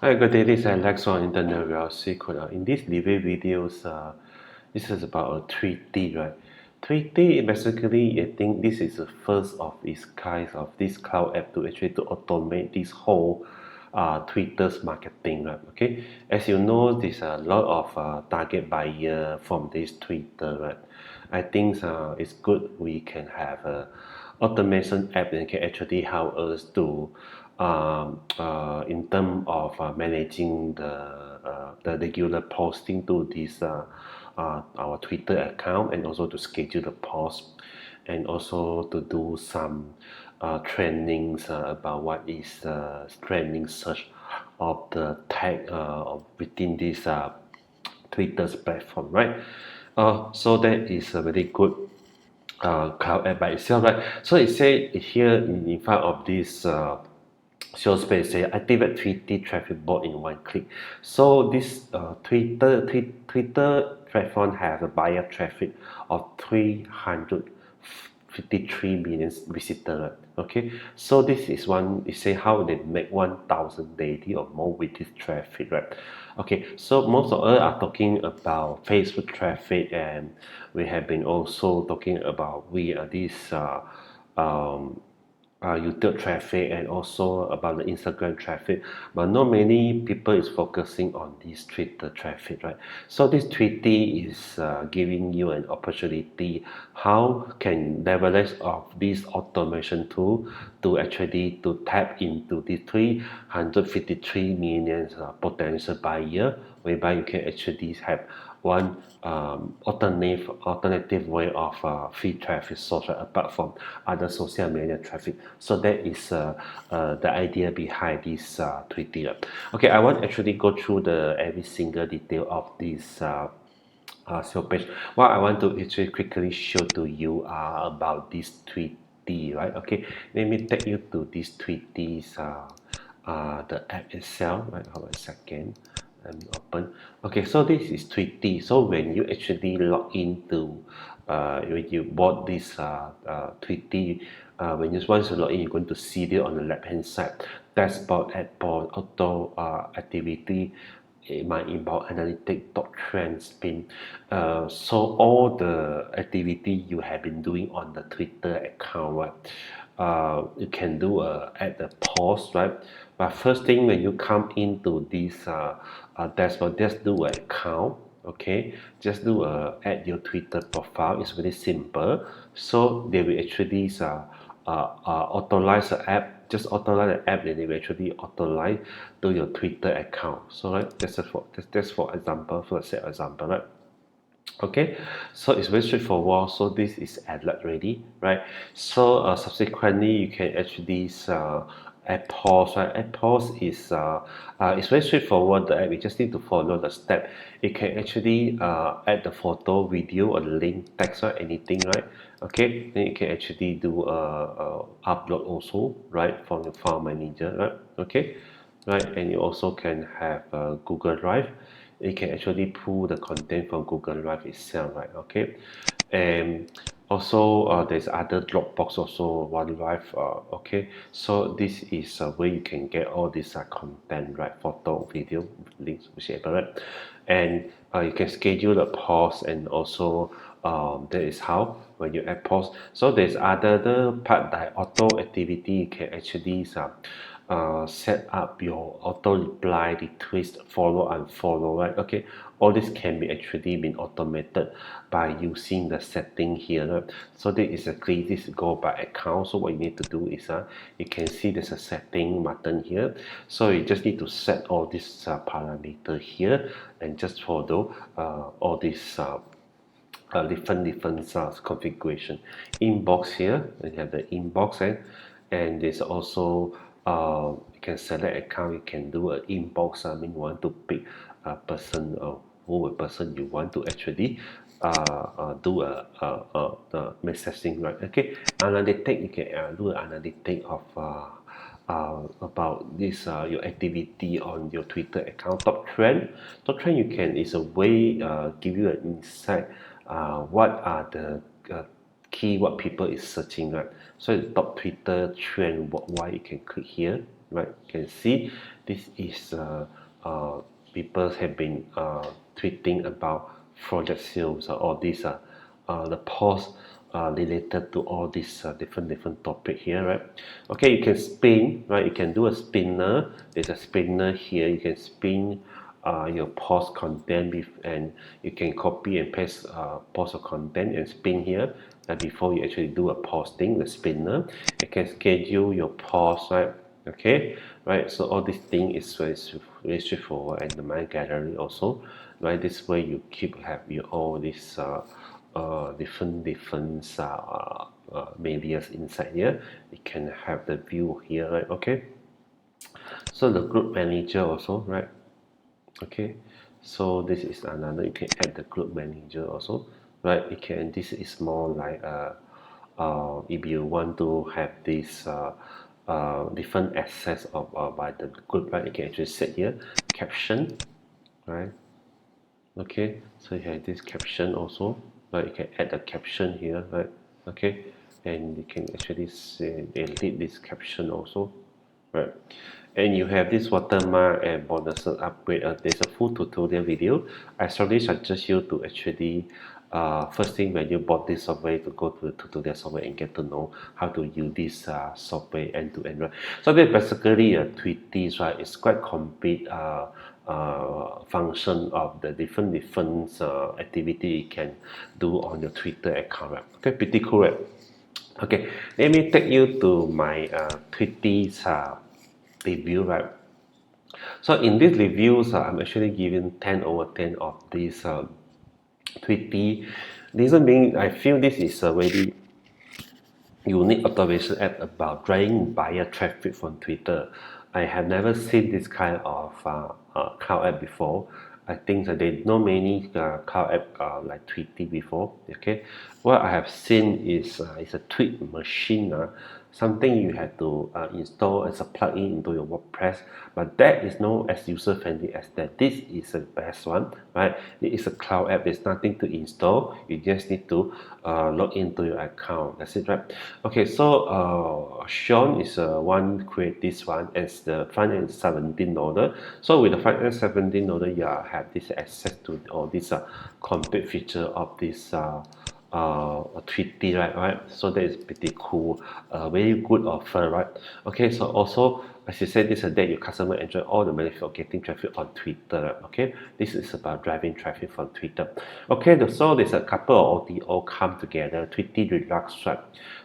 Hi, good day. This is Alex on Internet Real Secret. In this review videos, this is about a Tweety, right? Tweety, basically, I think this is the first of its kind of this cloud app to actually to automate this whole Twitter's marketing, right? Okay, as you know, there's a lot of target buyer from this Twitter, right? I think it's good we can have a automation app that can actually help us to in terms of managing the regular posting to this our Twitter account, and also to schedule the post, and also to do some trainings about what is trending search of the tag within this Twitter's platform, right? So that is a very good cloud app by itself, right? So it say here in front of this sales page say activate Tweety traffic bot in one click. So this Twitter platform has a buyer traffic of 353 million visitors. Okay, so this is one. It say how they make 1,000 daily or more with this traffic, right? Okay, so most of us are talking about Facebook traffic, and we have been also talking about this YouTube traffic, and also about the Instagram traffic, but not many people is focusing on this Twitter traffic, right? So this Tweety is giving you an opportunity how can leverage of this automation tool to actually to tap into the 353 million potential buyer, whereby you can actually have one alternative way of free traffic source, right, apart from other social media traffic. So that is the idea behind this Tweety. Okay, I won't actually go through the every single detail of this sales page. What I want to actually quickly show to you about this Tweety, right? Okay, let me take you to this Tweety's the app itself, right? Hold on a second. Let me open. Okay, so this is Tweety. So when you actually log into when you bought this Tweety, when you once you log in, you're going to see it on the left hand side. Dashboard, airport, auto activity, my inbound analytic, top trend spin. So all the activity you have been doing on the Twitter account, right? You can do add the post, right? But first thing when you come into this dashboard, just do an account. Okay, just do add your Twitter profile. It's very simple. So they will actually authorize the app. Just authorize the app, and they will actually authorize to your Twitter account. So right, that's for example, for example, right? Okay, so it's very straightforward. So this is alert ready, right? So subsequently you can actually add pause, right? Add pause is it's very straightforward. The app, you just need to follow the step. It can actually add the photo, video, or the link, text, or anything, right? Okay, then you can actually do upload also, right, from the file manager, right? Okay, right, and you also can have Google Drive. You can actually pull the content from Google Drive itself, right? Okay, and also there's other Dropbox, also OneDrive. Okay, so this is where you can get all this content, right? Photo, video, links, whichever, right? And you can schedule the pause, and also that is how when you add pause. So there's other part that auto activity. You can actually set up your auto reply, retweet, follow, and follow, right? Okay, all this can be actually been automated by using the setting here, right? So this go by account. So what you need to do is you can see there's a setting button here. So you just need to set all these parameter here, and just follow all these different configuration. Inbox here, we have the inbox, and there's also you can select account. You can do an inbox. I mean, you want to pick a person or who a person you want to actually do the messaging, right? Okay, analytic, you can do an analytic of about this your activity on your Twitter account. Top trend you can is a way give you an insight what are the keyword people is searching, right? So the top Twitter trend worldwide, you can click here. right? You can see this is people have been tweeting about project sales or this the post related to all these different topic here, right? Okay, you can spin, right? You can do a spinner. There's a spinner here. You can spin your post content and you can copy and paste post of content and spin here before you actually do a posting. The spinner, you can schedule your post, right? Okay, right? So all this thing is very straightforward, and the my gallery also, right? This way you have your all these different medias inside here. You can have the view here, right? Okay, so the group manager also, right? Okay, so this is another, you can add the group manager also, right? You can, this is more like if you want to have this different access of by the group, right? You can actually set here caption, right? Okay, so you have this caption also, right? You can add a caption here, right? Okay, and you can actually say edit this caption also, right? And you have this watermark and bonuses upgrade. There's a full tutorial video. I strongly suggest you to actually first thing when you bought this software, to go to the tutorial software and get to know how to use this software end to end, right? So that's basically a Tweety, right? It's quite complete function of the different activity you can do on your Twitter account, right? Okay, pretty cool, right? Okay, let me take you to my Tweety's review, right? So in these reviews, I'm actually giving 10 over 10 of this Tweety. Reason being, I feel this is a very unique automation app about driving buyer traffic from Twitter. I have never seen this kind of cloud app before. I think that there are not many cloud app like Tweety before. Okay, what I have seen is a tweet machine, something you have to install as a plugin into your WordPress, but that is not as user friendly as that. This is the best one, right? It is a cloud app. There's nothing to install. You just need to log into your account. That's it, right? Okay, so Sean is one create this one as the front end is $17. So with the front end $17, you have this access to all this complete feature of this Tweety, right? So that is pretty cool, very good offer, right? Okay, so also as you said, this is a day your customer enjoy all the benefit of getting traffic on Twitter, right? Okay, this is about driving traffic from Twitter. Okay, so there's a couple of OTO come together, Tweety Deluxe, right?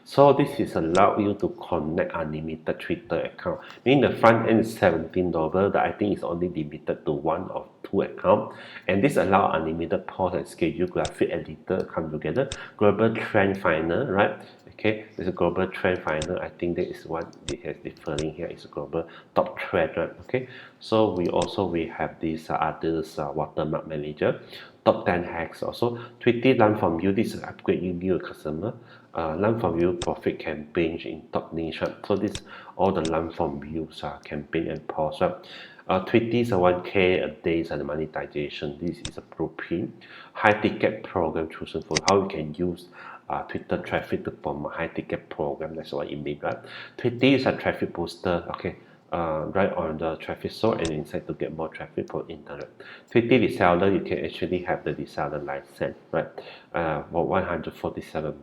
So this is allow you to connect unlimited Twitter account, meaning the front end is $17, that I think is only limited to one or two account, and this allow unlimited post and schedule graphic editor come together, global trend finder, right? Okay, there's a global trend finder. I think that is what it has differing here. It's a global top trend, right? Okay, so we have this others watermark manager, top 10 hacks also. Tweety learn from you. This is upgrade you new customer. Learn from you profit campaign in top niche, right? So this all the learn from you campaign and post, right? Tweety is a 1K a day and monetization. This is a blueprint. High ticket program chosen for how you can use Twitter traffic to promote high ticket program. That's what it means, right? Tweety is a traffic booster. Okay, right on the traffic source and inside to get more traffic for internet. Tweety reseller, you can actually have the reseller license, right? For 147.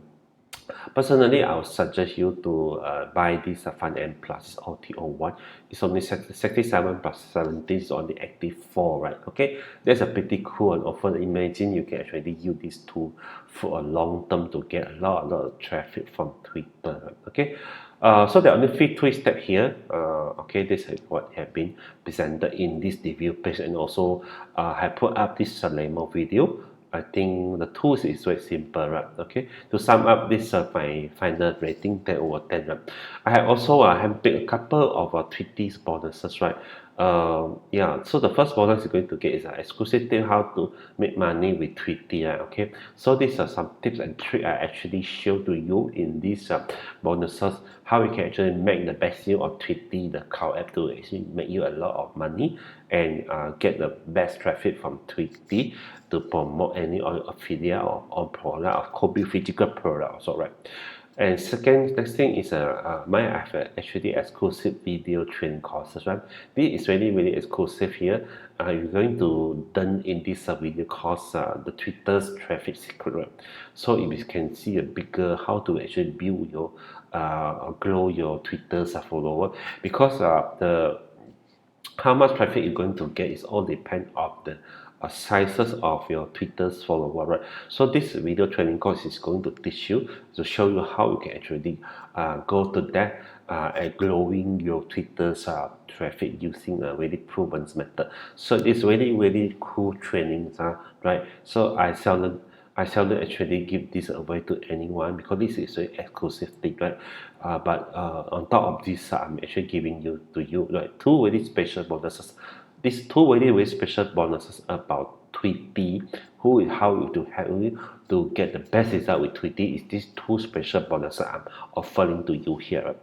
Personally, I would suggest you to buy this Fun End Plus OTO1. It's only 67 plus 17 is only active 4, right? Okay, that's a pretty cool and offer. Imagine you can actually use this tool for a long term to get a lot of traffic from Twitter. Okay, so there are only 3 steps here. Okay, this is what have been presented in this review page, and also I put up this demo video. I think the tools is very simple, right? Okay, to sum up this my final rating 10 over 10, right? I have also handpicked a couple of Tweety's bonuses, right? Yeah, so the first bonus you're going to get is an exclusive tip how to make money with Tweety, right? Okay, so these are some tips and tricks I actually show to you in these bonuses, how you can actually make the best use of Tweety, the cloud app, to actually make you a lot of money and get the best traffic from Tweety to promote any affiliate or product or copy physical product also, right? And next thing is my actually exclusive video training courses, right? This is really exclusive here. You're going to learn in this video course the Twitter's traffic secret, right? So if you can see a bigger how to actually build your grow your Twitter's follower, because the how much traffic you're going to get is all depend on the sizes of your Twitter's follower, right? So this video training course is going to teach you to show you how you can actually go to that and growing your Twitter's traffic using a really proven method. So it's really cool trainings, right? So I seldom actually give this away to anyone because this is an exclusive thing, right? But on top of this, I'm actually giving you to you like two very special bonuses. These two very special bonuses about Tweety, who is how you to help you to get the best result with Tweety is these two special bonuses I'm offering to you here.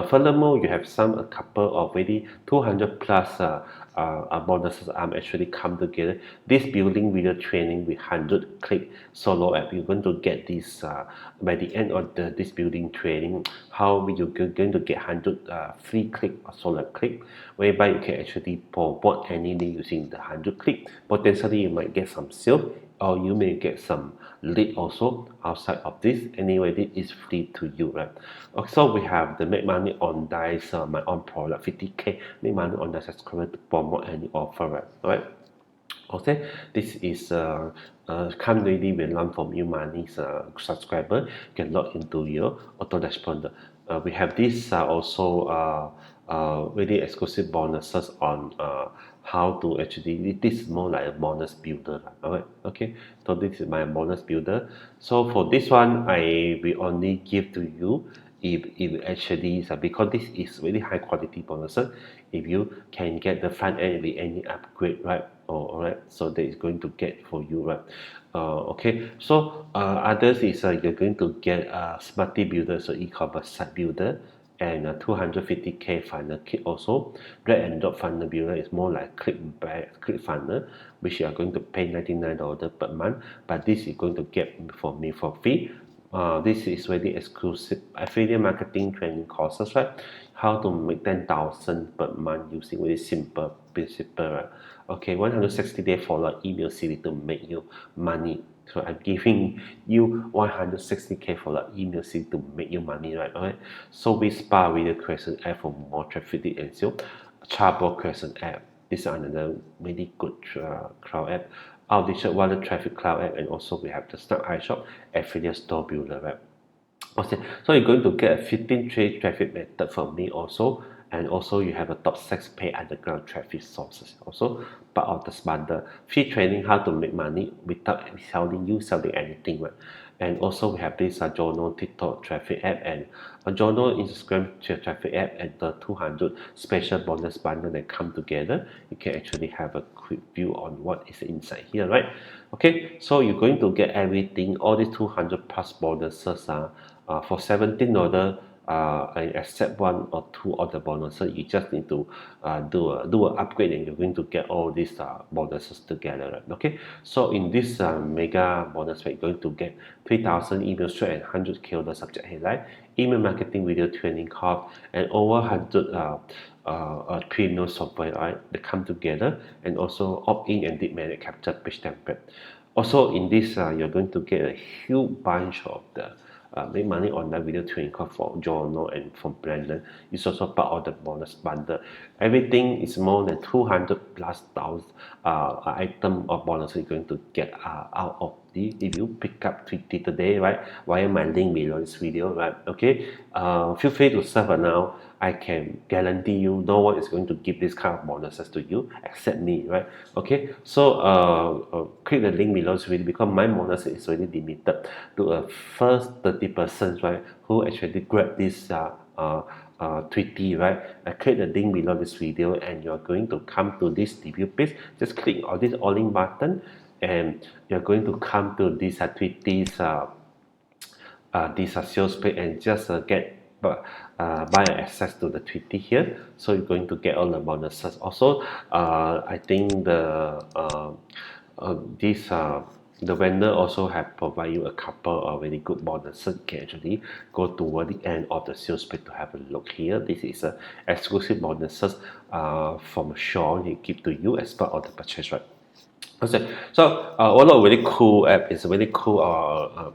Furthermore, you have a couple of very 200 plus bonuses I'm actually come together. This building video training with 100 click solo app. You're going to get this by the end of this building training. How you're going to get 100 free click or solo click, whereby you can actually promote any link using the 100 click. Potentially, you might get some sale, or you may get some lead also outside of this. Anyway, this is free to you, right? Also, we have the make money on dice, my own product, 50k make money on the subscriber to promote any offer, right? All right. Okay, this is come ready with run from you money subscriber. You can log into your auto dashboard. We have this also really exclusive bonuses on how to actually, this is more like a bonus builder. Alright, okay, so this is my bonus builder. So for this one, I will only give to you if actually because this is really high quality bonuses. If you can get the front end with any upgrade, right? All right, so that is going to get for you, right? Okay, so others is you're going to get Smarty Builders, so e-commerce site builder, and 250k funnel kit also. Drag and drop funnel builder is more like click funnel, which you are going to pay $99 per month, but this is going to get from me for free. This is really exclusive affiliate marketing training courses, right? How to make 10,000 per month using very simple principle, right? Okay, 160-day follow email series to make you money. So I'm giving you 160k for the email series to make you money, right? Okay. So VidSpark video creation app for more traffic and sales. Chatbot creation app. This is another really good cloud app. OutReachr wallet traffic cloud app, and also we have the Snap iShop affiliate store builder app. Okay, so you're going to get a 15 trade traffic method from me also, and also you have a top 6 pay underground traffic sources also part of this bundle. Free training how to make money without selling anything, right? And also we have this journal TikTok traffic app and a journal Instagram traffic app, and the 200 special bonus bundle that come together. You can actually have a quick view on what is inside here, right? Okay, so you're going to get everything, all these 200 plus bonuses for $17. And accept one or two of the bonuses. You just need to do an upgrade, and you're going to get all these bonuses together, right? Okay, so in this mega bonus, we're going to get 3,000 email straight and 100 keyword subject headline, email marketing video training course, and over 100 premium software, right, that come together, and also opt-in and deep manage capture page template. Also in this, you're going to get a huge bunch of the make money online video training course for journal and from Brandon. It's also part of the bonus bundle. Everything is more than 200 plus thousand item of bonus you're going to get out of this if you pick up Tweety today, right? Via my link below this video, right? Okay, feel free to serve now. I can guarantee you no one is going to give this kind of bonuses to you except me, right? Okay, so click the link below this video because my bonus is already limited to a first 30%, right, who actually grab this Tweety, right? I click the link below this video and you're going to come to this review page. Just click on this all link button and you're going to come to this Tweety's sales page and just get buy access to the Tweety here. So you're going to get all the bonuses. Also, I think the this the vendor also have provide you a couple of very good bonuses. You can actually go toward the end of the sales page to have a look here. This is a exclusive bonuses from Sean he give to you as part of the purchase, right? Okay, so one of really cool app is a really cool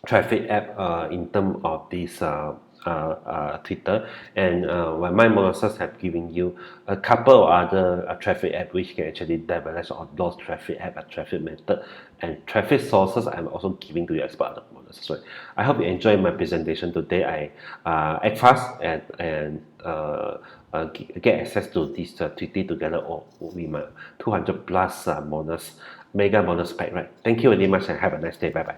traffic app in terms of this Twitter, and when my monsters have given you a couple of other traffic app which can actually leverage on those traffic app and traffic method and traffic sources. I'm also giving to you as part of the bonuses. So I hope you enjoy my presentation today. I act fast and get access to this Tweety together with my 200 plus bonus mega bonus pack, right? Thank you very much and have a nice day. Bye bye.